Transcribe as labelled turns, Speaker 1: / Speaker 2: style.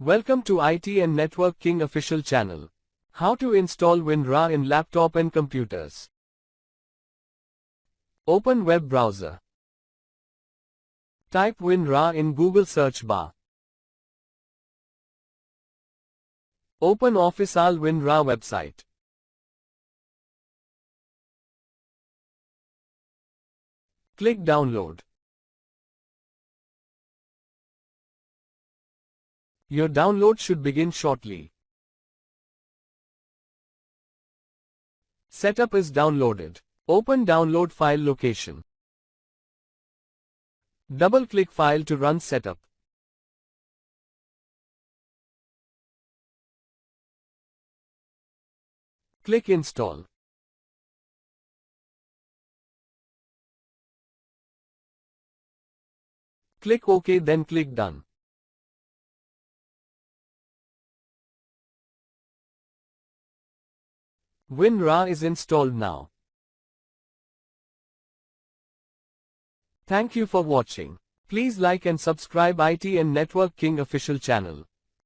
Speaker 1: Welcome to IT and Network King official channel. How to install WinRAR in laptop and computers. Open web browser. Type WinRAR in Google search bar. Open official WinRAR website. Click download. Your download should begin shortly. Setup is downloaded. Open download file location. Double-click file to run setup. Click install. Click OK, then click done. WinRAR is installed now. Thank you for watching. Please like and subscribe IT and Network King official channel.